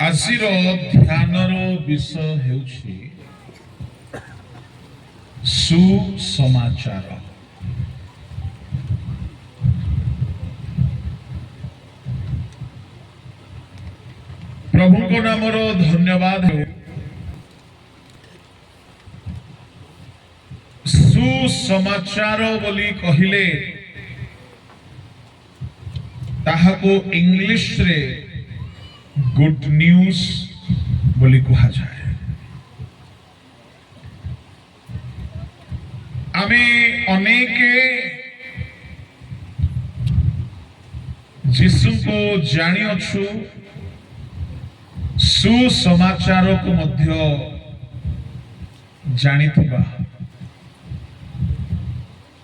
आजिर ध्यानर विषय हेउछि सुसमाचार। प्रभु को नामर धन्यवाद हो। सुसमाचार बोली कहिले ताहाको इंग्लिश रे गुड न्यूज बोली कहा जाए। आमे अनेके जीसु को जानी अच्छु, सुसमाचार को मध्य जानी थिबा,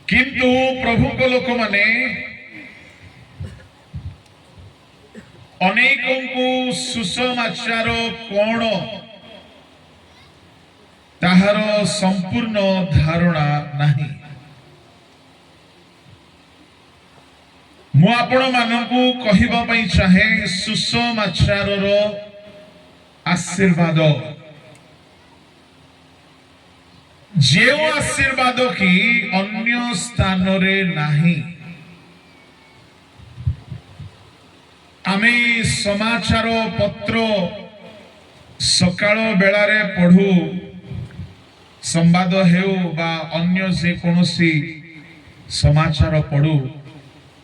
किंतु प्रभु को लोक माने अनेकों को सुसमाचार कौन ताहार संपूर्ण धारणा नहीं। मु आपण मानकु कहिबा पई चाहे सुसमाचार रो आशीर्वाद, जे आशीर्वाद की अन्य स्थान रे नहीं। आमे समाचार पत्र सकाळ बेलारे पढ़ू, संवाद हेउ बा अन्य जे कोनोसी समाचार पढ़ू,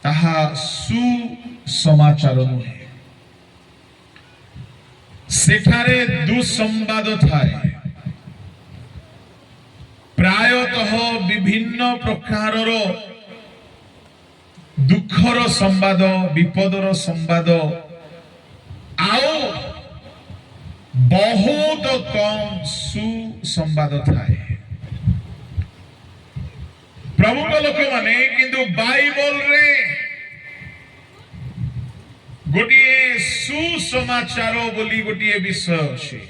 ताहा सुसमाचार नुहे। सेठारे दुसंवाद थाए, प्रायतः विभिन्न प्रकारर दुखर संवाद, विपदर संवाद, आओ बहुत कम सुसंवाद थाए। प्रभु को लोक माने किंतु बाइबल रे गोटिए सुसमाचार बोली गोटिए विषय अछि।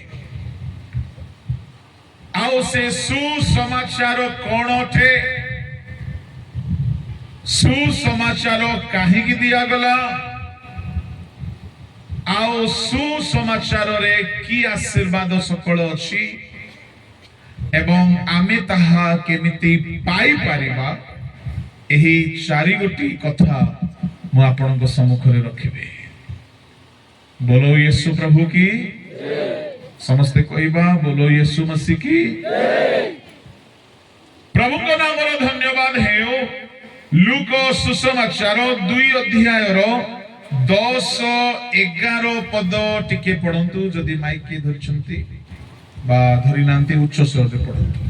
आओ से सुसमाचार कौन अठे, सुसमाचार काहे की दिया गला, आओ सुसमाचार रे की आशीर्वाद सकल अछि एवं आमे ताहा केमिति पाई पारिबा, एही चारि गोटी कथा मु आपनक सम्मुख रे रखिबे। बोलो यीशु प्रभु की समस्ते कहबा, बोलो यीशु मसीह की। प्रभु को नाम रो धन्यवाद हेओ। लूक सुसमाचार 2 अध्याय रो 10-11 पद टिके पढ़ंतु, जदि माइक के धरछंती बा धरि नांती उच्च स्वर रे पढ़ंतु।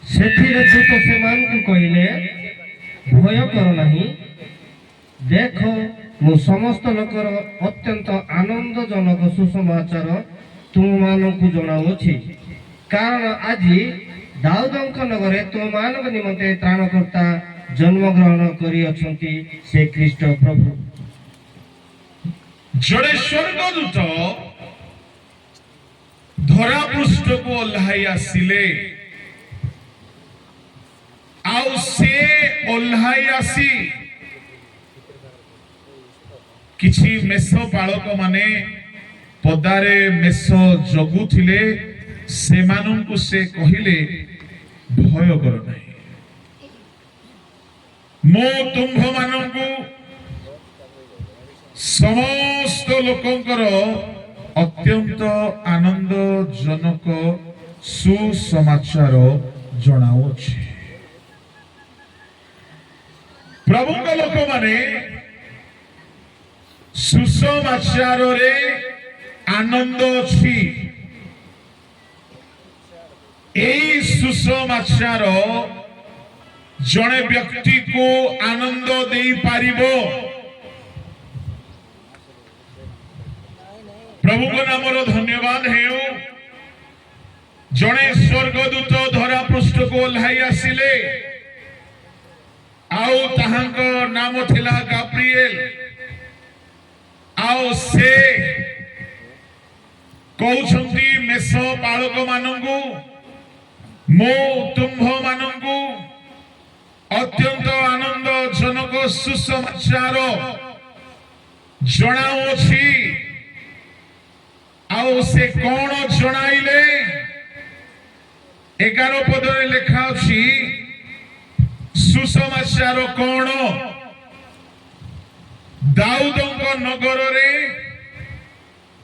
सेठिरे दूत सेमानकु कहिले, भय कर नहीं, देख मु समस्त लोकर अत्यंत आनंदजनक सुसमाचार तुम मानकु जणाउछि। कारण आज दाऊदंक नगरे तुम मानक निमंते त्राणकर्ता जन्म ग्रहण करी अछंती, से ख्रीष्ट प्रभु। जड़े स्वर्गदूत धरा पृष्ठ को ओह्लाई आसिले, आउ से ओह्लाई आसी किछि मेष पालक माने पदारे मेष जगुथिले, सेमानंकु से कहिले भय कर नहीं, मो तुम्भ मानंकु समस्त लोकंकर अत्यंत आनंदजनक सुसमाचार जणाउछि। प्रभु का लोक माने सुसमाचार रे आनंद अछि। एई सुसमाचार जड़े व्यक्ति को आनंद दे पारिबो, प्रभु को नामर धन्यवाद हेउ जड़े स्वर्गदूत धरा पृष्ठ को ओह्लाई आसिले आउ ताहांक नाम थिला गाब्रिएल आउ से कहउछंती मेष पालक मानंगु मो तुम्भ मानंगु अत्यंत आनंद जनक सुसमाचार जणाउछि आउ से कौन जणाइले 11 पदरे लेखा अछि सुसमाचार कौन दाऊदंक नगर रे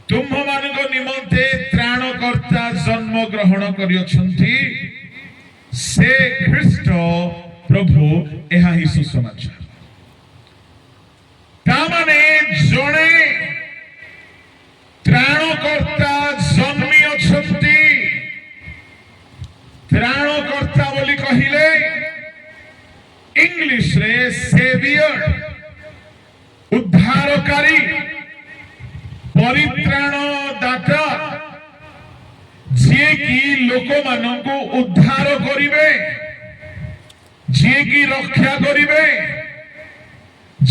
तुम्भ मानक निमंते त्राणकर्ता जन्म ग्रहण करियछंती से ख्रीष्ट प्रभु एहा ही सुसमाचार तामाने जणे त्राणकर्ता जन्मी अछंती त्राणकर्ता बोली कहिले इंग्लिश रे सेवियर उद्धारकारी परित्राण दाता जे की लोक मानक उद्धार करिवे जे की रक्षा करिवे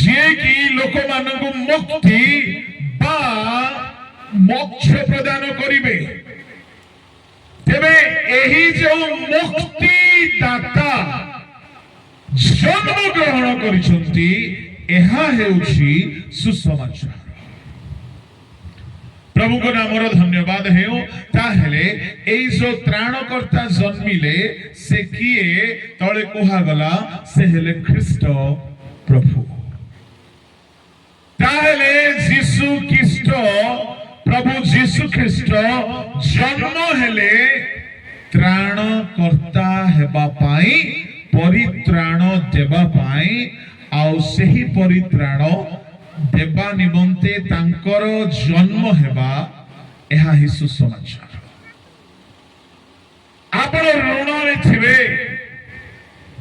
जे की लोक मानक मुक्ति बा मोक्ष प्रदान करिवे तेबे एही जो मुक्ति दाता जन्म ग्रहण करिसंती एहा हेउछि सुसमाचार प्रभु को नामर धन्यवाद हेउ ताहेले एई जो त्राणकर्ता जन्मिले से किए तळे कोहा गला से हेले ख्रीष्ट प्रभु ताहेले यीशु ख्रीष्ट प्रभु यीशु ख्रीष्ट जन्म हेले त्राणकर्ता हेबा पाई परित्राण देबा पाई आउ सेही परित्राण देबा निमंते तांकर जन्म हेबा एहा ही सुसमाचार आपण ऋण रे थिबे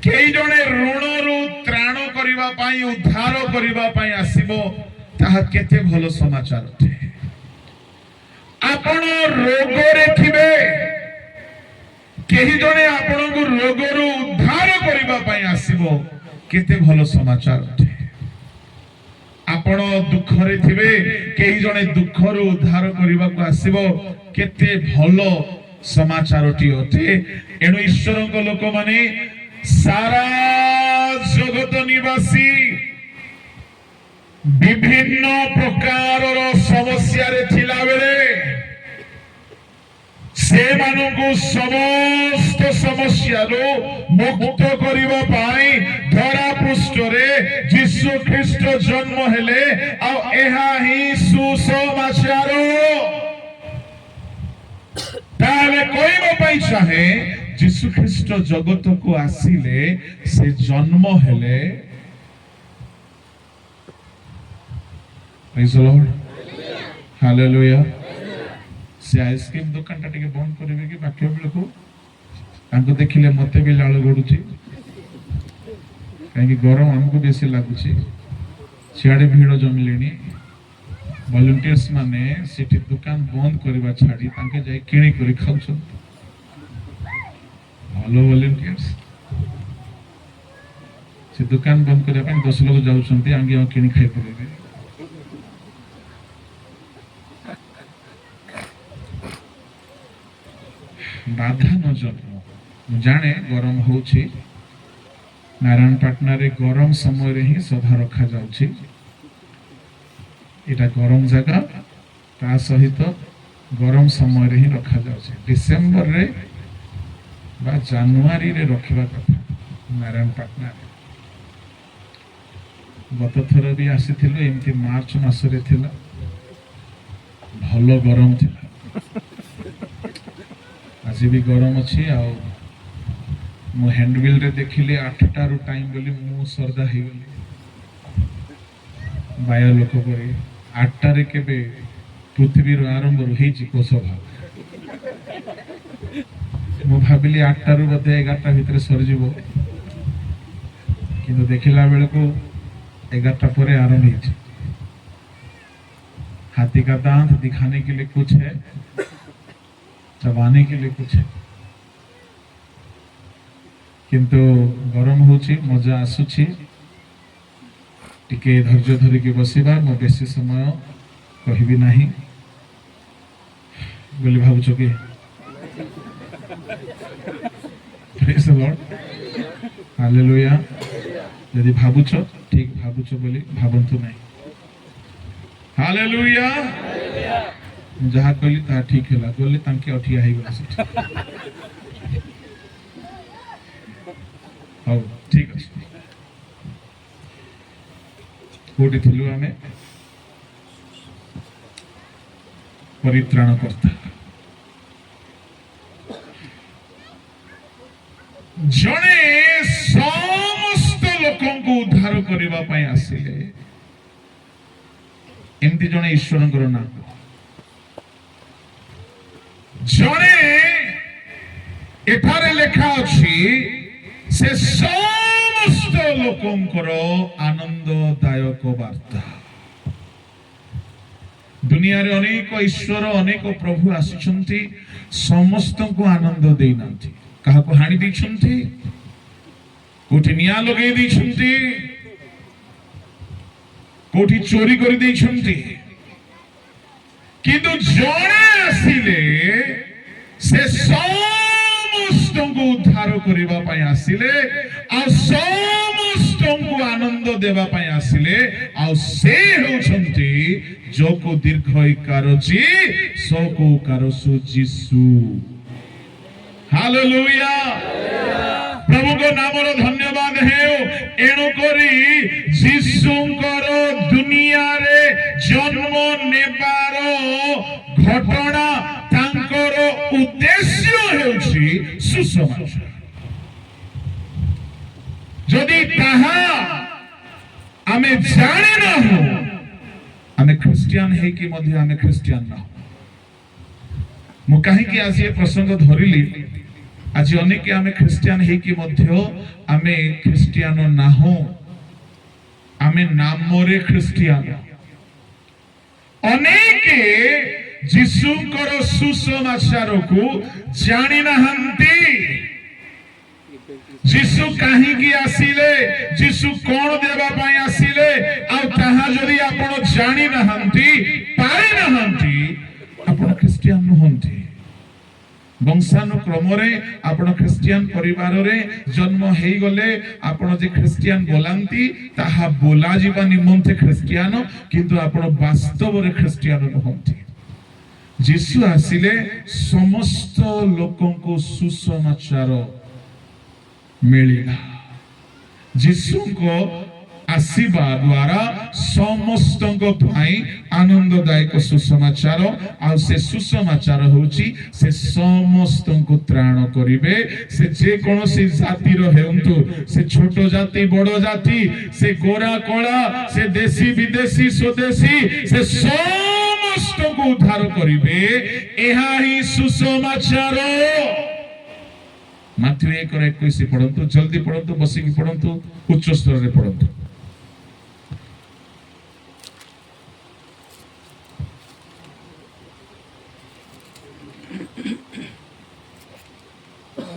केई जने ऋण रु त्राण करिबा पाई उद्धार करिबा पाई आसीबो ताहा केते भलो समाचार थे आपण रोग रे थिबे केही जने आपण को रोग रु उद्धार करिबा पाई आसीबो केते भलो समाचार थे आपण दुख रे थिबे केही जने दुख रु उद्धार करिबा को आसीबो केते भलो समाचार टी होते एनु ईश्वरन को लोक माने सारा जगत निवासी विभिन्न प्रकार समस्या रे थिला बेले से मानकु समस्त समस्या रो मुक्त करिबा पाई धरा पृष्ठ रे यीशु ख्रीष्ट जन्म हेले आ एहा ही सुसमाचार ताले कोइबा पाई चाहे यीशु ख्रीष्ट जगत को आसीले से जन्म हेले प्रेज द लॉर्ड हालेलुया से आइसक्रीम दुकान टा टिके बंद करिवे कि बाकी बेलको तांको देखिले मते भी लाळ गडुची काहे कि गरम हमको बेसी लागुची सियाडे भीड़ जमिलेनी वॉलंटियर्स माने सिटी दुकान बंद करबा छाडी तांके जाय किणी करी खाउछन हेलो वॉलंटियर्स से दुकान बंद करबा ପାଇଁ 10 लोग जाउछंती आंगे किणी खाइ पड़ेबे बाधा न जन्म जाने गरम होछि नारायणपाटना रे गरम समय रे ही सभा रखा जाउछि एटा गरम जगह ता सहित गरम समय रे ही रखा जाउछि डिसेंबर रे बा जनवरी रे रखिबा कथा नारायणपाटना रे गत थर भी आसीथिलु एमती मार्च मास रे थिला भलो गरम थिला आज भी गरम अच्छी आ मु हैंडबिल रे देखिले 8टा रु टाइम बोली मु सरदा हे गली बाय लोक करे 8टा रे केबे पृथ्वी रो आरंभ रो हेची कोस भाग मु भाबिली 8टा रु बते 11टा भितर सर जीवो किंतु देखिला बेले को 11टा परे आरंभ हेची हाथी का दांत दिखाने के लिए कुछ है, चबाने के लिए कुछ है, किंतु गरम होची मजा आसुची टिके धैर्य धरिकी बसिबा मो बेसी समय कहबी नाही बोली भावुछ कि प्रेज द लॉर्ड हालेलुया यदि भावुछ ठीक भावुछ बोली भावंतु नहीं हालेलुया जहा कहली ता ठीक हैला बोली तांके अठिया हे गला सेठी हो ठीक अछि कोठी थिलु आमे परित्राण करता जने समस्त लोकों को उद्धार करबा पई आसिले एमती जने ईश्वरंकर ना जने एठारे लेखा अछि से समस्त लोकंकर आनंददायक वार्ता दुनिया रे अनेक ईश्वर अनेक प्रभु आसिछंती समस्त को आनंद देइनांती कहा को हानि दैछंती कोठी निया लगे दैछंती कोठी चोरी कर दैछंती किंतु जणे आसिले से समस्त को उद्धार करबा पई आसिले आ समस्त को आनंद देबा पई आसिले आ से होछंती जो को दीर्घ इकारजी सो को कारसु जीसु हालेलुया प्रभु को नामर धन्यवाद है एणु करी जीसुंकर दुनिया रे जन्म नेबार घटना तांकर उद्देश्य हेउछि सुसमाचार जदि ताहा आमे जानि न हो आमे ख्रिस्टियन है कि मध्य आमे ख्रिस्टियन न मु काहे कि आज ये प्रसंग धरिली आज अनेक आमे ख्रिस्टियन है कि मध्य आमे ख्रिस्टियन ना हो आमे नामरे ख्रिस्टियन अनेक जीसुंकर सुसमाचार को जानि नहंती जीसु काहे कि आसिले जीसु कोन देबा पई आसिले आ ताहा जदी आपण जानि नहंती पाई नहंती आपण ख्रिस्टियन नहंती वंशानुक्रम रे आपण ख्रिस्टियन परिवार रे जन्म हेई गले आपण जे ख्रिस्टियन बोलांती ताहा बोला जीवा निमंते ख्रिस्टियन किंतु आपण वास्तव रे ख्रिस्टियन नहंती जीसु आसिले समस्त लोकों को सुसमाचार मिलिला जीसु को आसीबा द्वारा समस्त आनंददायक सुसमाचार आ से सुसमाचार होची से समस्त को त्राण करिवे से जे कोनोसी जाति रो हेउंतु से छोटो जाति बड़ो जाति से गोरा कोला से देशी विदेशी स्वदेशी से समस्त को उद्धार करिवे एहा ही सुसमाचार माथ्यू 1:21 पढ़ंतु जल्दी पढ़ंतु बसिकी पढ़ंतु उच्च स्तर रे पढ़ंतु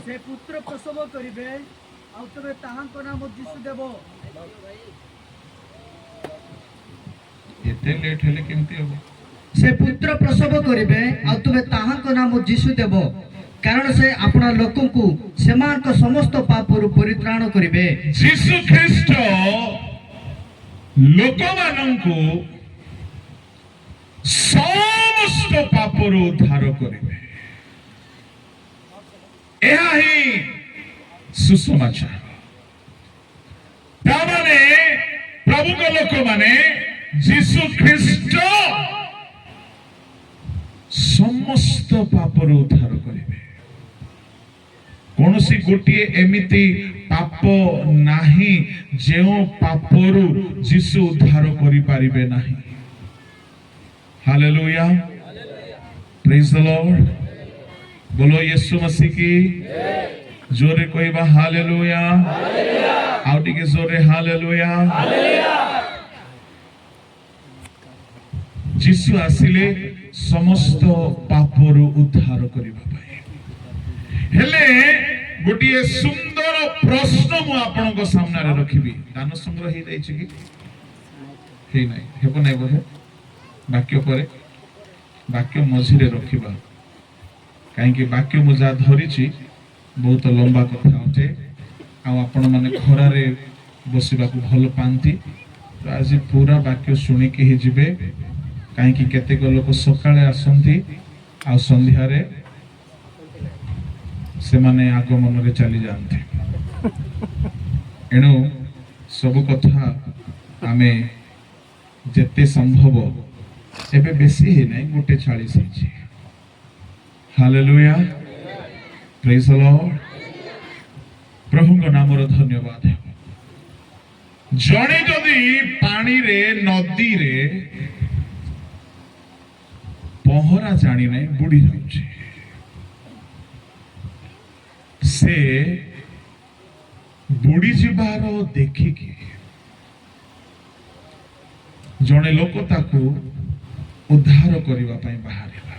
से पुत्र प्रसव करिवे आ तबे ताहांक नाम यीशु देबो एते लेट हेले केमती हो से पुत्र प्रसव करिवे आ तबे ताहांक नाम यीशु देबो कारण से अपना लोकों को सेमान को समस्त पापरु परित्राण करिवे यीशु ख्रीष्ट लोकमान को समस्त पापरु उद्धार करिवे एहा ही सुसमाचार तामाने प्रभु को लोक माने यीशु ख्रीष्ट समस्त पापरु उद्धार करिवे कौन सी गोटे एमिति पाप नाही जेओ पापरु यीशु उद्धार करि पारिबे नाही हालेलुया प्रेज द लॉर्ड बोलो यीशु मसीह की जोरे कहबा हालेलुया आउ टिके जोरे हालेलुया ଯୀଶୁ ଆସିଲେ ସମସ୍ତ ପାପରୁ ଉଦ୍ଧାର କରିବା ପାଇଁ। ହେଲେ ଗୋଟିଏ ସୁନ୍ଦର ପ୍ରଶ୍ନ ମୁଁ ଆପଣଙ୍କ ସାମ୍ନାରେ ରଖିବି। ଦାନ ସଂଗ୍ରହ ହେଇଯାଇଛି କି ହେଇନାହିଁ? ହେବ ନାହିଁ ବୋଧେ? ବାକ୍ୟ ପରେ ବାକ୍ୟ ମଝିରେ ରଖିବା, କାହିଁକି ବାକ୍ୟ ମୁଁ ଯାହା ଧରିଛି ବହୁତ ଲମ୍ବା କଥା ଅଟେ, ଆଉ ଆପଣମାନେ ଖରାରେ ବସିବାକୁ ଭଲ ପାଆନ୍ତି, ତ ଆଜି ପୁରା ବାକ୍ୟ ଶୁଣିକି ହିଁ ଯିବେ, କାହିଁକି କେତେକ ଲୋକ ସକାଳେ ଆସନ୍ତି ଆଉ ସନ୍ଧ୍ୟାରେ ସେମାନେ ଆଗମନରେ ଚାଲି ଯାଆନ୍ତି। ଏଣୁ ସବୁ କଥା ଆମେ ଯେତେ ସମ୍ଭବ, ଏବେ ବେଶୀ ହେଇନାହିଁ, 1:40 ହେଇଛି। ହାଲେଲୁୟା, ପ୍ରେଜ ଦ ଲର୍ଡ। ପ୍ରଭୁଙ୍କ ନାମର ଧନ୍ୟବାଦ। ଜଣେ ଯଦି ପାଣିରେ ନଦୀରେ ପହଁରା ଜାଣି ନାହିଁ, ବୁଡି ଯାଉଛି, ସେ ବୁଡି ଯିବାର ଦେଖିକି ଜଣେ ଲୋକ ତାକୁ ଉଦ୍ଧାର କରିବା ପାଇଁ ବାହାରିଲା,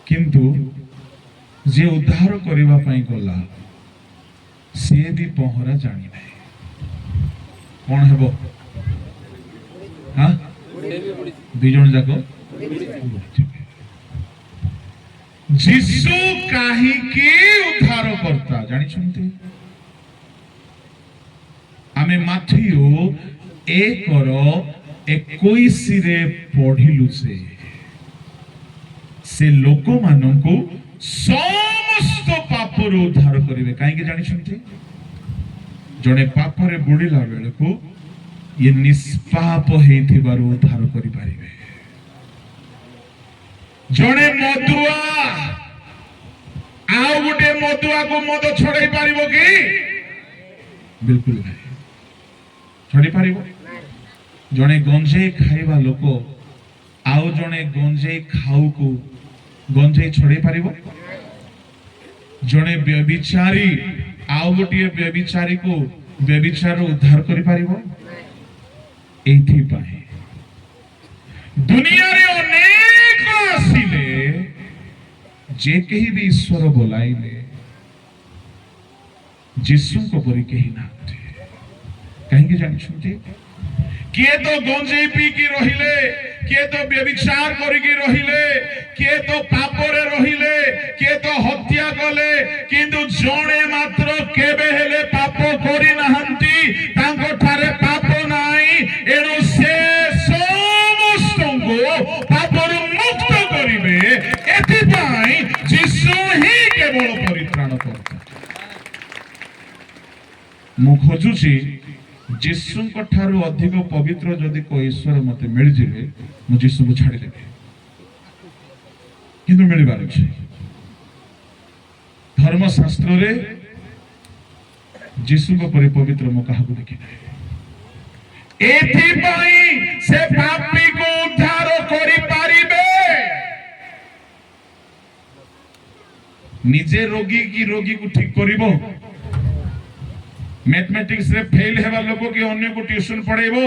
କିନ୍ତୁ ଯେ ଉଦ୍ଧାର କରିବା ପାଇଁ ଗଲା ସିଏ ବି ପହଁରା ଜାଣି ନାହିଁ। କଣ ହେବ? ଦୁଇ ଜଣ ଯାକ ଯୀଶୁ କାହିଁକି ଉଦ୍ଧାର କର୍ତ୍ତା ଜାଣିଛନ୍ତି? ଆମେ ମାଥିଉ 1:21 ପଢିଲୁ, ସେ ଲୋକମାନଙ୍କୁ ସମସ୍ତ ପାପରୁ ଉଦ୍ଧାର କରିବେ। କାହିଁକି ଜାଣିଛନ୍ତି? ଜଣେ ପାପରେ ବୁଡ଼ିଲା ବେଳକୁ ଇଏ ନିଷ୍ପାପ ହେଇଥିବାରୁ ଉଦ୍ଧାର କରିପାରିବେ। ଜଣେ ମଦୁଆ ଆଉ ଗୋଟେ ମଦୁଆକୁ ମଦ ଛଡେଇ ପାରିବ କି? ବିଲକୁଲ ନାହିଁ, ଛଡେଇ ପାରିବ? ଜଣେ ଗଞ୍ଜେଇ ଖାଇବା ଲୋକ ଆଉ ଜଣେ ଗଞ୍ଜେଇ ଖାଉକୁ ଗଞ୍ଜେଇ ଛଡେଇ ପାରିବ? ଜଣେ ବ୍ୟଭିଚାରୀ ଆଉ ଗୋଟିଏ ବ୍ୟଭିଚାରୀକୁ ବ୍ୟଭିଚାର ଉଦ୍ଧାର କରିପାରିବ? ଏଇଥିପାଇଁ ଦୁନିଆରେ ଅନେକ ଆସିଲେ, ଯେ କେହି ବି ଈଶ୍ୱର ବୋଲାଇଲେ ଯୀଶୁଙ୍କ ପରି କେହି ନାହାନ୍ତି। କାହିଁକି ଜାଣିଛନ୍ତି? କିଏ ତ ଗଞ୍ଜେଇ ପିଇକି ରହିଲେ, କିଏ ତ ବ୍ୟଭିଚାର କରିକି ରହିଲେ, କିଏ ତ ପାପରେ ରହିଲେ, କିଏ ତ ହତ୍ୟା କଲେ, କିନ୍ତୁ ଜଣେ ମାତ୍ର କେବେ ହେଲେ ପାପ କରିନାହାନ୍ତି, ତାଙ୍କ ଠାରେ ପାପ ନାହିଁ। ଏଣୁ ସେ ସମସ୍ତଙ୍କୁ ପାପରୁ ମୁକ୍ତ କରିବେ। ଏଥିପାଇଁ ଯୀଶୁ ହିଁ କେବଳ ପରିତ୍ରାଣ କର୍ତ୍ତା। ମୁଁ ଖୋଜୁଛି ଯୀଶୁଙ୍କ ଠାରୁ ଅଧିକ ପବିତ୍ର ଯଦି କୋଉ ଈଶ୍ୱର ମତେ ମିଳିଯିବେ, ମୁଁ ଯୀଶୁଙ୍କୁ ଛାଡ଼ିଦେବି, କିନ୍ତୁ ମିଳିବାର ଅଛି। ଧର୍ମଶାସ୍ତ୍ରରେ ଯୀଶୁଙ୍କ ପରି ପବିତ୍ର ମୁଁ କାହାକୁ ଦେଖିନାହିଁ। ଏଥିପାଇଁ ସେ ପାପୀକୁ ଉଦ୍ଧାର କରିପାରିବେ। ନିଜେ ରୋଗୀ କି ରୋଗୀକୁ ଠିକ କରିବ? मैथमेटिक्स रे फेल हेबा लोक कि अन्य को ट्यूशन पढ़ेबो?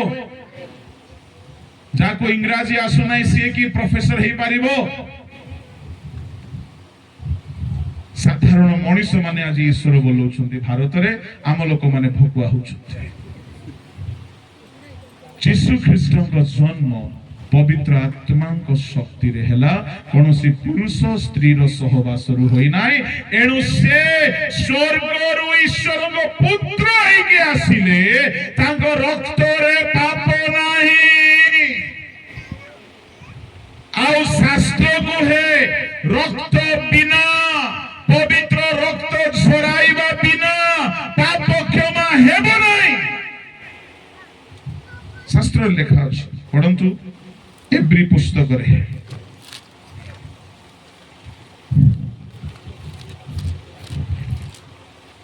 जाको इंग्रजी आसु नाही सी की प्रोफेसर हे पारिबो? साधारण मनुष्य माने आज ईश्वर बोलौछन्ति। भारत रे आम लोक माने भकुआ होछन्ति। यीशु ख्रीष्टଙ୍କ जन्म पवित्र आत्माଙ୍କ शक्ति रे हेला, कोनोसी पुरुष स्त्री रो सहवासरु होई नाही। एणु से स्वर्गरु ईश्वरଙ୍କ पुत्र ହେଇକି ଆସିଲେ, ତାଙ୍କ ରକ୍ତରେ ପାପ ନାହିଁ। ଆଉ ଶାସ୍ତ୍ର କୁହେ ରକ୍ତ ବିନା, ପବିତ୍ର ରକ୍ତ ଝରାଇବା ବିନା ପାପ କ୍ଷମା ହେବ ନାହିଁ। ଶାସ୍ତ୍ର ଲେଖା ଅଛି, ପଢନ୍ତୁ एब्री पुस्तक रे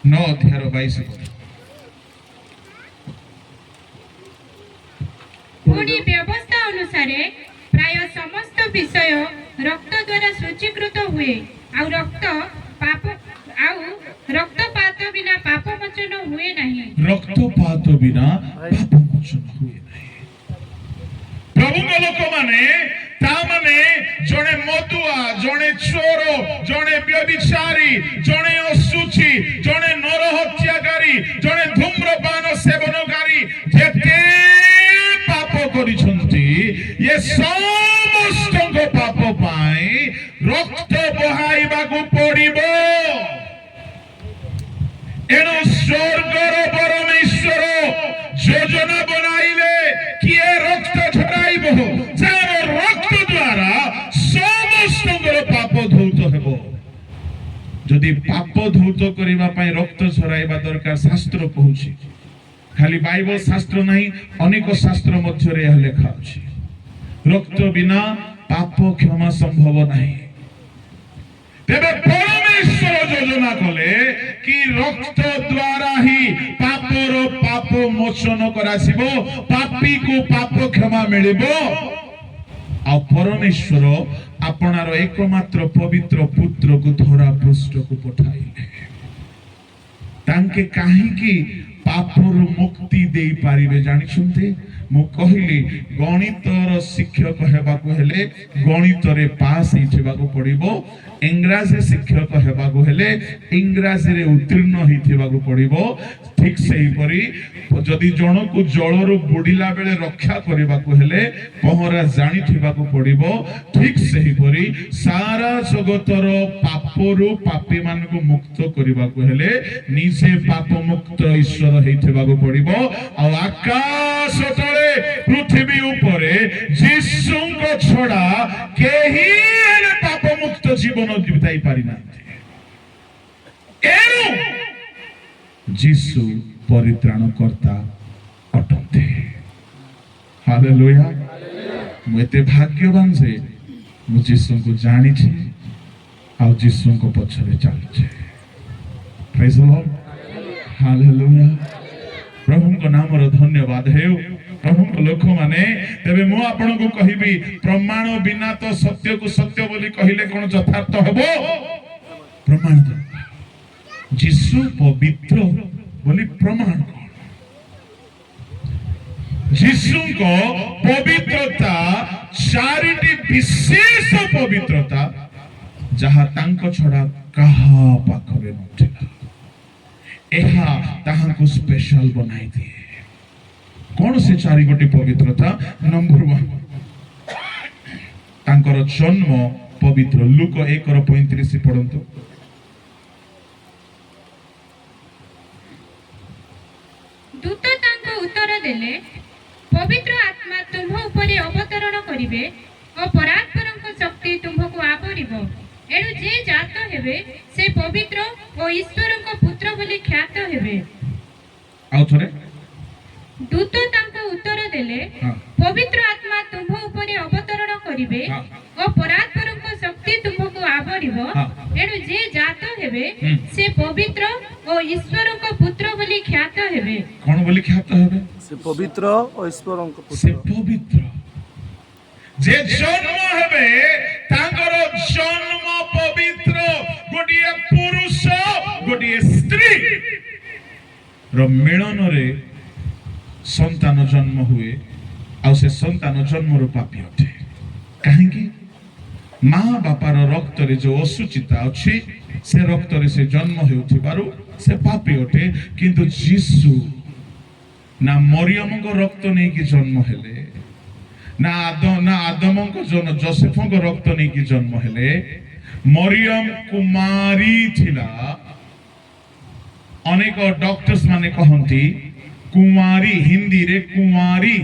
9:22 पुणी व्यवस्था अनुसार प्राय समस्त विषय रक्त द्वारा सूचीकृत हुए। रक्तपात बिना पाप मोचन हुए नहीं। रक्तपात बिना पाप मोचन हुए नहीं। ପ୍ରଭୁଙ୍କ ଲୋକମାନେ ତାମାନେ ଜଣେ ମଦୁଆ, ଜଣେ ଚୋର, ଜଣେ ବ୍ୟଭିଚାରୀ, ଜଣେ ଅଶୁଚି, ଜଣେ ନରହତ୍ୟାକାରୀ, ଜଣେ ଧୂମ୍ରପାନ ସେବନକାରୀ ଯେତେ ପାପ କରିଛନ୍ତି, ଏ ସମସ୍ତଙ୍କ ପାପ ପାଇଁ ରକ୍ତ ବହାଇବାକୁ ପଡିବ। ଏଣୁ ସ୍ୱର୍ଗର ପରମେଶ୍ୱର ଯୋଜନା ବନାଇଲେ କିଏ ରକ୍ତ ଝରାଇବ, ଯାହାର ରକ୍ତ ଦ୍ୱାରା ସମସ୍ତଙ୍କର ପାପ ଧୌତ ହେବ। ଯଦି ପାପ ଧୌତ କରିବା ପାଇଁ ରକ୍ତ ଝରାଇବା ଦରକାର, ଶାସ୍ତ୍ର କହୁଛି। ଖାଲି ବାଇବଲ ଶାସ୍ତ୍ର ନାହିଁ, ଅନେକ ଶାସ୍ତ୍ର ମଧ୍ୟରେ ଏହା ଲେଖା ଅଛି। ରକ୍ତ ବିନା ପାପ କ୍ଷମା ସମ୍ଭବ ନାହିଁ। ତେବେ ପରମେଶ୍ୱର ଯୋଜନା କଲେ କି ରକ୍ତ ଦ୍ୱାରା ହିଁ ପାପର ପାପ ମୋଚନ କରାଯିବ, ପାପୀକୁ ପାପ କ୍ଷମା ମିଳିବ। ଆଉ ପରମେଶ୍ୱର ଆପଣାର ଏକମାତ୍ର ପବିତ୍ର ପୁତ୍ରକୁ ଧରା ପୃଷ୍ଠକୁ ପଠାଇଲେ। ତାଙ୍କେ କାହିଁକି ପାପରୁ ମୁକ୍ତି ଦେଇ ପାରିବେ ଜାଣିଛନ୍ତି? ମୁଁ କହିଲି ଗଣିତର ଶିକ୍ଷକ ହେବାକୁ ହେଲେ ଗଣିତରେ ପାସ୍ ହେଇଥିବାକୁ ପଡିବ, ଇଂରାଜୀ ଶିକ୍ଷକ ହେବାକୁ ହେଲେ ଇଂରାଜୀରେ ଉତ୍ତୀର୍ଣ୍ଣ ହେଇଥିବାକୁ ପଡିବ। ଠିକ ସେହିପରି ଯଦି ଜଣକୁ ଜଳରୁ ବୁଡ଼ିଲା ବେଳେ ରକ୍ଷା କରିବାକୁ ହେଲେ ପହଁରା ଜାଣିଥିବାକୁ ପଡିବ। ଠିକ ସେହିପରି ସାରା ଜଗତର ପାପରୁ ପାପୀ ମାନଙ୍କୁ ମୁକ୍ତ କରିବାକୁ ହେଲେ ନିଜେ ପାପ ମୁକ୍ତ ଈଶ୍ୱର ହେଇଥିବାକୁ ପଡିବ। ଆଉ ଆକାଶ ତଳେ ପୃଥିବୀ ଉପରେ ଯୀଶୁଙ୍କ ଛଡା କେହି ହେଲେ ପାପ ମୁକ୍ତ ଜୀବନ ବିତାଇ ପାରିନାହାନ୍ତି। ଏଣୁ ଯୀଶୁ ପରିତ୍ରାଣକର୍ତ୍ତା ଅଟନ୍ତି। ହାଲେଲୁୟା। ମୁଁ ଏତେ ଭାଗ୍ୟବାନ ଯେ ମୁଁ ଯୀଶୁଙ୍କୁ ଜାଣିଛି ଆଉ ଯୀଶୁଙ୍କ ପଛରେ ଚାଲିଛି। ପ୍ରେଜ୍ ଦ ଲର୍ଡ। ହାଲେଲୁୟା। ପ୍ରଭୁଙ୍କ ନାମର ଧନ୍ୟବାଦ ହେଉ। ପ୍ରଭୁଙ୍କ ଲୋକମାନେ, ତେବେ ମୁଁ ଆପଣଙ୍କୁ କହିବି, ପ୍ରମାଣ ବିନା ତ ସତ୍ୟକୁ ସତ୍ୟ ବୋଲି କହିଲେ କଣ ଯଥାର୍ଥ ହେବ? ପ୍ରମାଣ ଦରକାର। ଯୀଶୁ ପବିତ୍ର ବୋଲି ପ୍ରମାଣ କଣ? ଯୀଶୁଙ୍କ ପବିତ୍ରତା ଚାରିଟି ବିଶେଷ ପବିତ୍ରତା, ଯାହା ତାଙ୍କ ଛଡା କାହା ପାଖରେ ନଥିଲା। ଏହା ତାହାଙ୍କୁ ସ୍ପେଶାଲ ବନାଇ ଦିଏ। କଣ ସେ ଚାରି ଗୋଟି ପବିତ୍ରତା? ନମ୍ବର 1, ତାଙ୍କର ଜନ୍ମ ପବିତ୍ର। ଲୁକ 1:35 ପଢନ୍ତୁ। ଦୂତ ତାଙ୍କୁ ଉତ୍ତର ଦେଲେ, ପବିତ୍ର ଆତ୍ମା ତୁମ୍ଭ ଉପରେ ଅବତରଣ କରିବେ ଓ ପରାତ୍ପରଙ୍କ ଶକ୍ତି ତୁମ୍ଭକୁ ଆବରିବ। ଏଣୁ ଯେ ଜାତ ହେବେ ସେ ପବିତ୍ର ଓ ଈଶ୍ୱରଙ୍କ ପୁତ୍ର ବୋଲି ଖ୍ୟାତ ହେବେ। ଆଉ ଥରେ। ଦୂତ ତାଙ୍କୁ ଉତ୍ତର ଦେଲେ, ପବିତ୍ର ଆତ୍ମା ତୁମ୍ଭ ଉପରେ ଅବତରଣ କରିବେ ଓ ପରାତ୍ପରଙ୍କ ଶକ୍ତି ତୁମ୍ଭକୁ ଆବରିବ। ଏଣୁ ଯେ ଜାତ ହେବେ ସେ ପବିତ୍ର ଓ ଈଶ୍ୱରଙ୍କ ପୁତ୍ର ବୋଲି ଖ୍ୟାତ ହେବେ। କଣ ବୋଲି ଖ୍ୟାତ ହେବେ? ସେ ପବିତ୍ର ଓ ଈଶ୍ୱରଙ୍କ ସେ ପୁତ୍ର। ପବିତ୍ର। ଯେ ଜନ୍ମ ହେବେ ତାଙ୍କର ଜନ୍ମ ପବିତ୍ର। ଗୋଟିଏ ପୁରୁଷ ଗୋଟିଏ ସ୍ତ୍ରୀ ର ମିଳନରେ ସନ୍ତାନ ଜନ୍ମ ହୁଏ, ଆଉ ସେ ସନ୍ତାନ ଜନ୍ମରୁ ପାପୀ ଅଟେ। କାହିଁକି? ମା ବାପାର ରକ୍ତରେ ଯୋଉ ଅସୁଚିତା ଅଛି, ସେ ରକ୍ତରେ ସେ ଜନ୍ମ ହେଉଥିବାରୁ ସେ ପାପୀ ଅଟେ। କିନ୍ତୁ ଯୀଶୁ ନା ମରିୟମଙ୍କ ରକ୍ତ ନେଇକି ଜନ୍ମ ହେଲେ, ନା ଆଦମଙ୍କ ଯୋସେଫଙ୍କ ରକ୍ତ ନେଇକି ଜନ୍ମ ହେଲେ। ମରିୟମ କୁମାରୀ ଥିଲା। ଅନେକ ଡକ୍ଟର୍ସ ମାନେ କହନ୍ତି କୁମାରୀ, ହିନ୍ଦୀରେ କୁମାରୀ,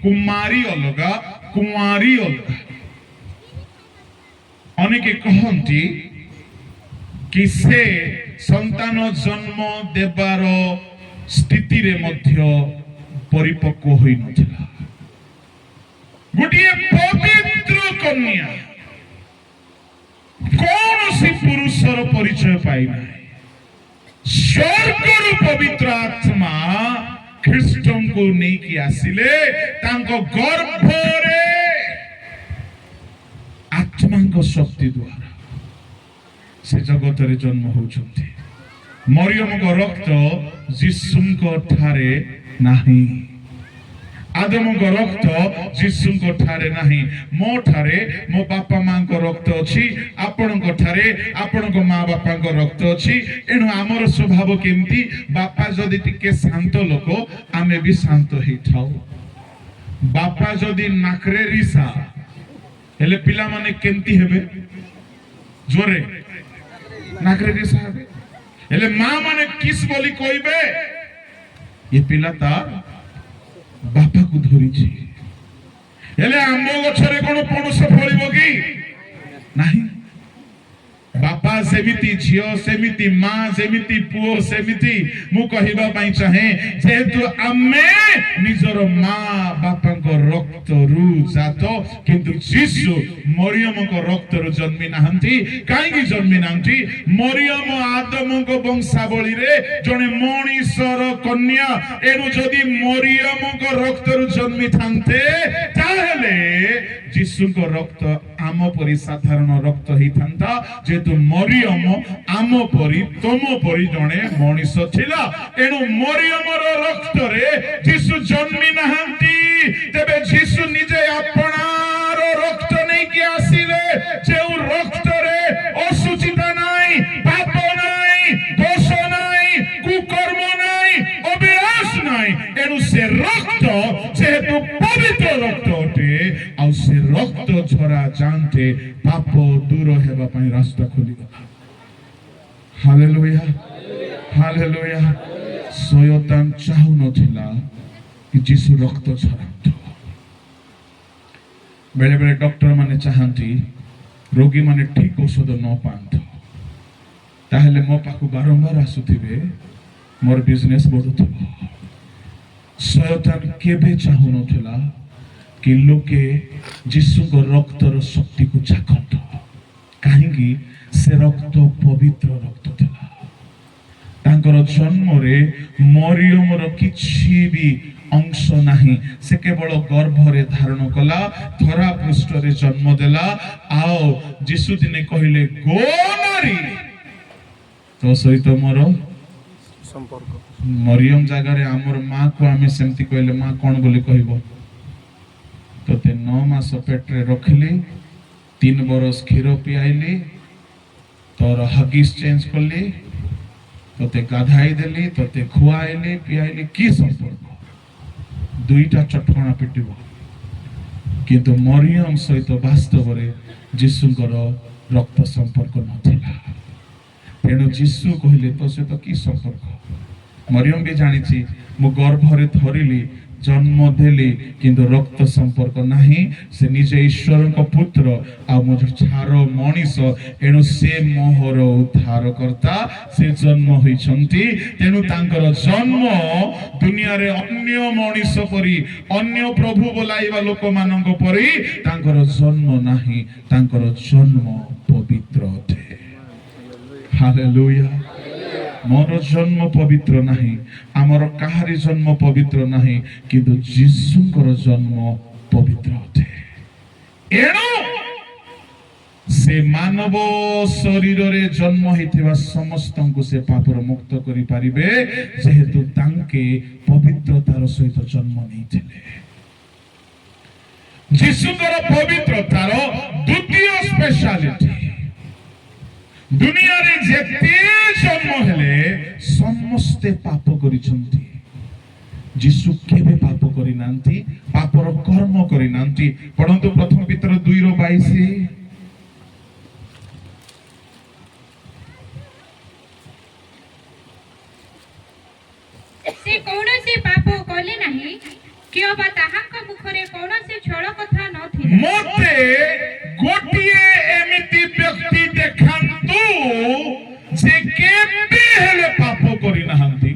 କୁମାରୀ ଅଲଗା, କୁମାରୀ ଅଲଗା। ଅନେକେ କହନ୍ତି କି ସେ ସନ୍ତାନ ଜନ୍ମ ଦେବାର ସ୍ଥିତିରେ ମଧ୍ୟ ପରିପକ୍ୱ ହୋଇନଥିଲା। ଗୋଟିଏ ପବିତ୍ର କନ୍ୟା କୌଣସି ପୁରୁଷର ପରିଚୟ ପାଇନାହିଁ। ସ୍ୱର୍ଗରୁ ପବିତ୍ର ଆତ୍ମା ଖ୍ରୀଷ୍ଟଙ୍କୁ ନେଇକି ଆସିଲେ। ତାଙ୍କ ଗର୍ଭରେ ଆତ୍ମାଙ୍କ ଶକ୍ତି ଦ୍ୱାରା ସେ ଜଗତରେ ଜନ୍ମ ହେଉଛନ୍ତି। ମରିୟମଙ୍କ ରକ୍ତ ଯୀଶୁଙ୍କ ଠାରେ ନାହିଁ। आदमଙ୍କ ରକ୍ତ ଯୀଶୁଙ୍କ ଠାରେ ନାହିଁ ମୋ ଠାରେ ମୋ ବାପା ମାଙ୍କ ରକ୍ତ ଅଛି ଆପଣଙ୍କ ଠାରେ ଆପଣଙ୍କ ମା ବାପାଙ୍କ ରକ୍ତ ଅଛି ଏଣୁ ଆମର ସ୍ୱଭାବ କେମିତି ବାପା ଯଦି ଟିକେ ଶାନ୍ତ ଲୋକ ଆମେ ବି ଶାନ୍ତ ହେଇଥାଉ ବାପା ଯଦି ନାକରେ ରିସା ହେଲେ ପିଲାମାନେ କେମିତି ହେବେ ଜୋରେ ନାକରେ ରିସା ହେବେ ହେଲେ ମା ମାନେ କିସ୍ ବୋଲି କହିବେ ଏ ପିଲା ତାର बापा को धरिछि हेले आंब गछरे कोन पणस फळिबो की नाही बापा सेमिति झियो सेमिति मां सेमिति पुओ सेमिति मु कहिबा पई चाहे जेतु आमे निजर मां बापा को रक्त रु जातो किंतु यीशु मरियम को रक्त रु जन्मी नाहंती काई की जन्मी नाहंती मरियम आदम को वंशावली रे जने मणिसर कन्या एनु जदी मरियम को रक्त रु जन्मी थांते ताहेले यीशु को रक्त आम परि साधारण रक्त ही थांता जेतु मरियम आम परि तम परि जने मनीष थिला एनु मरियम रो रक्त रे यीशु जन्मी नाहंती तबे यीशु निजे आपनार रक्त नै कि आसीले जे रक्त रे असुचिता नै पाप नै दोष नै कुकर्म नै अभिलाष नै एनु से रक्त जेतु पवित्र रक्त अटे आ से रक्त झरा जानते पाप दूर हेबा पई रास्ता खोलिगला हालेलुया हालेलुया शयतान चाहु नथिला कि यीशु रक्त झरांतो बेले बेले डॉक्टर माने चाहंती रोगी माने ठीक औषध न पांतो ताहेले मो पाखु बारंबार आसुथिबे मोर बिजनेस बढ़ुथबो शयतान केबे चाहु नथिला कि लोके यीशु को रक्तर शक्ति को चाखंत कहीं से रक्त पवित्र रक्त थिला तांकर जन्म रे मरियम रो किछि भी अंश नाही से केवल गर्भ रे धारण कला धरा पृष्ठ रे जन्म देला आओ यीशु दिने कहिले गो नारी तो सहित मोर संपर्क मरियम जगह रे हमर मां को आमे सेमति कहले मां कोन बोली कहबो तोते 9 मास पेट्रे रखली 3 बरस क्षीर पियाइली तोर हगिस चेंज करली तोते गाधाई देली तोते खुआइली पियाइली की संपर्क दुईटा चटकणा पिटिबो किंतु मरियम सहित वास्तव रे यीशुଙ୍କର रक्त संपर्क नथिला तेणु यीशु कहले तो सहित की संपर्क मरियम भी जानिछि मु गर्भ रे धरिली जन्म देली किंतु रक्त संपर्क नाही से निजे ईश्वर को पुत्र आ मुझ छारो मनीष एनु से मोहर उद्धार करता से जन्म होइछंती तेनु तांकर जन्म दुनिया रे अन्य मनीष परी अन्य प्रभु बोलाइबा लोक मानंग परी तांकर जन्म नाही तांकर जन्म पवित्र अटे हालेलुया मोर जन्म पवित्र नहीं आमर काहारी जन्म पवित्र नहीं किंतु यीशुଙ୍କର जन्म पवित्र अटे एणु से मानव शरीर रे जन्म हेतिबा समस्त को से पापर मुक्त करि पारिबे जेहेतु तांके पवित्रतार सहित जन्म नैथिले यीशुଙ୍କର पवित्रतार द्वितीय स्पेशलिटी दुनिया रे जेते जन्म हेले समस्ते पाप करिसंती यीशु केबे पाप करि नांती पापर कर्म करि नांती परंतु प्रथम पितर 2:22 से कौनसी पाप कले नाही कियो बा ताहांक मुखरे कौनसी छळ कथा नथिला मोते गोटिए एमिति व्यक्ति देखांतु जे केबे हेले पाप करि नाहंती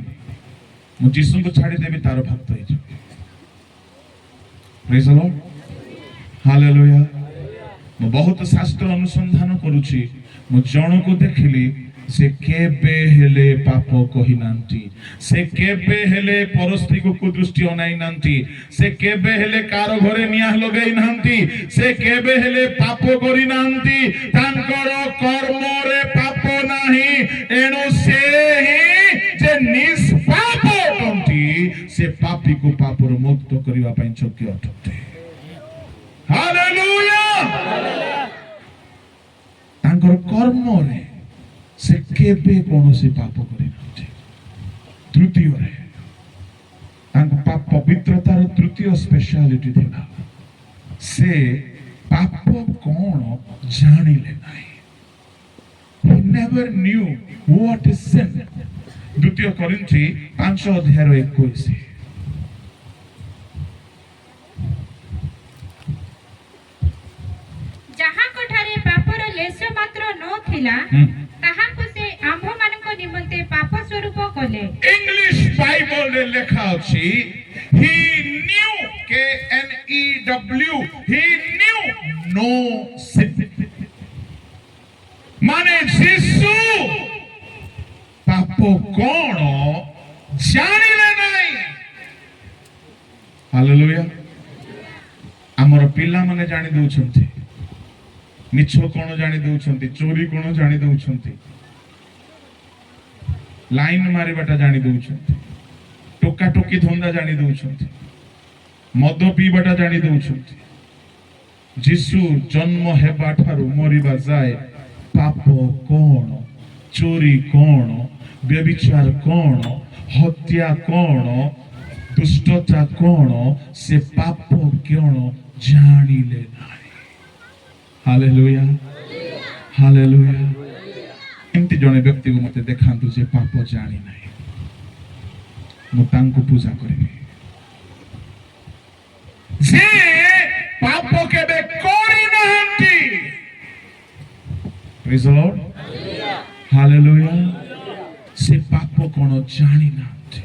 मु यीशु को छाडी देबी तार भक्त होई जे प्रेज द लॉर्ड हालेलुया मु बहुत शास्त्र अनुसंधान करूची मु जण को देखिली से केबे हेले पाप कहि नांती से केबे हेले परस्त्री को कुदृष्टि अनाई नांती से केबे हेले कार घरे निया लगई नांती से केबे हेले पाप करि नांती तांकर कर्म रे पाप नाही एनो से ही जे निष्पाप अटंती से पापी ପାପୀକୁ ପାପରୁ ମୁକ୍ତ କରିବା ପାଇଁ ଯୋଗ୍ୟ ଅଟନ୍ତି। ହାଲେଲୁୟା। ତାଙ୍କର କର୍ମରେ ସେ କେବେ କୌଣସି ପାପ କରିନାହାନ୍ତି। ତୃତୀୟରେ ତାଙ୍କ ପବିତ୍ରତାର ତୃତୀୟ ସ୍ପେଶାଲିଟି ଥିଲା ସେ ପାପ କଣ ଜାଣିଲେ ନାହିଁ। He never knew what is sin. ଦ୍ୱିତୀୟ କରିନ୍ଥୀ 5:21। ଯାହାଙ୍କଠାରେ ପାପର ଲେଶ ମାତ୍ର ନଥିଲା ତାହାକୁ ସେ ଆମ୍ଭମାନଙ୍କ ନିମନ୍ତେ ପାପ ସ୍ୱରୂପ କଲେ। ଇଂଲିଶ ବାଇବଲରେ ଲେଖା ଅଛି he knew KNEW he knew no sin। ମାନେ ଯୀଶୁ ପାପ କଣ ଜାଣିଲେ ନାହିଁ। ହାଲେଲୁୟା। ଆମର ପିଲାମାନେ ଜାଣି ଦଉଛନ୍ତି ମିଛ କଣ ଜାଣି ଦଉଛନ୍ତି, ଚୋରି କଣ ଜାଣି ଦଉଛନ୍ତି, ଲାଇନ ମାରିବାଟା ଜାଣି ଦଉଛନ୍ତି, ଟୋକାଟୋକି ଧନ୍ଦା ଜାଣି ଦଉଛନ୍ତି, ମଦ ପିଇବାଟା ଜାଣି ଦଉଛନ୍ତି। ଯୀଶୁ ଜନ୍ମ ହେବା ଠାରୁ ମରିବା ଯାଏ ପାପ କଣ, ଚୋରି କଣ, ବ୍ୟଭିଚାର କଣ, ହତ୍ୟା କଣ, ଦୁଷ୍ଟତା କଣ, ସେ ପାପ କଣ ଜାଣିଲେ ନାହିଁ। Hallelujah hallelujah. ଏମିତି ଜଣେ ବ୍ୟକ୍ତିକୁ ମତେ ଦେଖାନ୍ତୁ ଯେ ପାପ ଜାଣି ନାହିଁ, ମୁଁ ତାଙ୍କୁ ପୂଜା କରିବି। ଯେ ପାପ କେବେ କରିନାହାନ୍ତି। Praise the Lord. ହାଲେଲୁୟା। ସେ ପାପ କଣ ଜାଣି ନାହାନ୍ତି।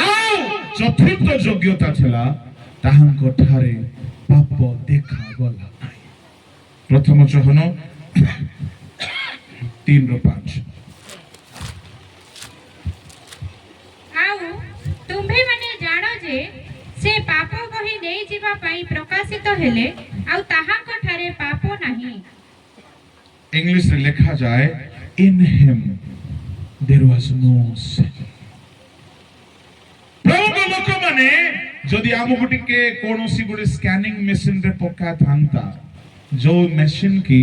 ଆଉ ଚତୁର୍ଥ ଯୋଗ୍ୟତା ଥିଲା ତାହାଙ୍କ ଠାରେ ପାପ ଦେଖାଗଲା ନାହିଁ। ପ୍ରଥମ ଚହନ 3:5। ଆଉ ତୁମ୍ଭେମାନେ ଜାଣ ଯେ ସେ ପାପ ବହି ନେଇଯିବା ପାଇଁ ପ୍ରକାଶିତ ହେଲେ ଆଉ ତାହାଙ୍କଠାରେ ପାପ ନାହିଁ। ଇଂଲିଶରେ ଲେଖା ଯାଏ in him there was no sin। ପ୍ରଭୁଙ୍କ ଲୋକମାନେ ଯଦି ଆମକୁ ଟିକେ କୌଣସି ଗୋଟେ ସ୍କାନିଂ ମେସିନରେ ପକାଥାନ୍ତା, ଯୋଉ ମେସିନ କି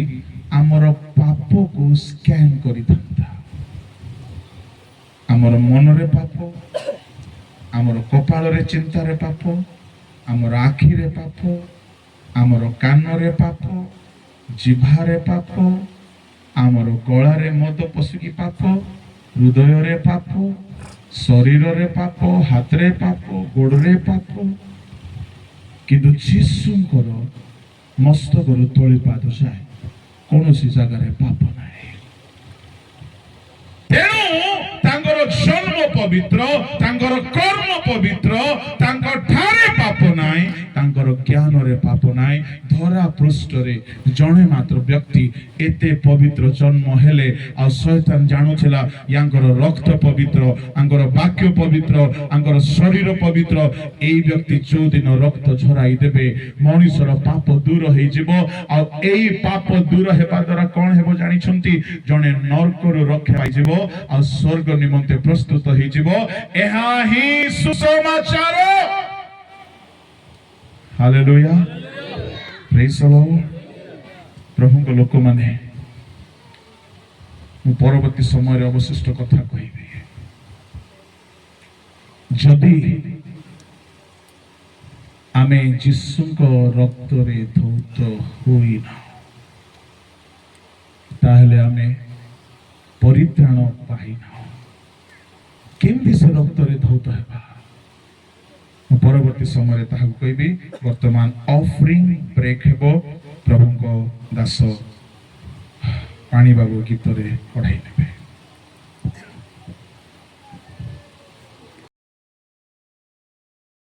ଆମର ପାପକୁ ସ୍କାନ କରିଥାନ୍ତା, ଆମର ମନରେ ପାପ, ଆମର କପାଳରେ ଚିନ୍ତାରେ ପାପ, ଆମର ଆଖିରେ ପାପ, ଆମର କାନରେ ପାପ, ଜିଭାରେ ପାପ, ଆମର ଗଳାରେ ମଦ ପଶିକି ପାପ, ହୃଦୟରେ ପାପ, ଶରୀରରେ ପାପ, ହାତରେ ପାପ, ଗୋଡ଼ରେ ପାପ। କିନ୍ତୁ ଯୀଶୁଙ୍କର ମସ୍ତକରୁ ତଳିପାଦ ଯାଏ କୌଣସି ଜାଗାରେ ପାପ ନାହିଁ। ତେଣୁ ତାଙ୍କର ଜନ୍ମ ପବିତ୍ର, ତାଙ୍କର କର୍ମ ପବିତ୍ର, ତାଙ୍କ ଠାରେ ପାପ ନାହିଁ, ତାଙ୍କର ଜ୍ଞାନରେ ପାପ ନାହିଁ। ଧରା ପୃଷ୍ଠରେ ଜଣେ ମାତ୍ର ବ୍ୟକ୍ତି ଏତେ ପବିତ୍ର ଜନ୍ମ ହେଲେ ଆଉ ଶୈତାନ ଜାଣୁଥିଲା ୟାଙ୍କର ରକ୍ତ ପବିତ୍ର, ଆଙ୍କର ବାକ୍ୟ ପବିତ୍ର, ଆଙ୍କର ଶରୀର ପବିତ୍ର। ଏଇ ବ୍ୟକ୍ତି ଯୋଉଦିନ ରକ୍ତ ଝରାଇ ଦେବେ ମଣିଷର ପାପ ଦୂର ହେଇଯିବ। ଆଉ ଏଇ ପାପ ଦୂର ହେବା ଦ୍ୱାରା କଣ ହେବ ଜାଣିଛନ୍ତି? ଜଣେ ନର୍କରୁ ରକ୍ଷା ପାଇଯିବ ଆଉ ସ୍ୱର୍ଗ ନିମନ୍ତେ ପ୍ରସ୍ତୁତ ହେଇଯିବ। ଏହା ହିଁ ସୁସମାଚାର। ହାଲେଲୁୟା ପ୍ରେଜ୍ ଦ ଲର୍ଡ। ପ୍ରଭୁଙ୍କ ଲୋକମାନେ, ମୁଁ ପରବର୍ତ୍ତୀ ସମୟରେ ଅବଶିଷ୍ଟ କଥା କହିବି। ଯଦି ଆମେ ଯୀଶୁଙ୍କ ରକ୍ତରେ ଧୌତ ହୋଇନା, ତାହେଲେ ଆମେ ପରିତ୍ରାଣ ପାଇନା। କେମିତି ସେ ରକ୍ତରେ ଧୌତ ହେବା, ମୁଁ ପରବର୍ତ୍ତୀ ସମୟରେ ତାହାକୁ କହିବି। ବର୍ତ୍ତମାନ ଅଫରିଂ ବ୍ରେକ୍ ହେବ। ପ୍ରଭୁଙ୍କ ଦାସ ପାଣିବାବୁ ଗୀତରେ ପଢ଼ାଇ ନେବେ।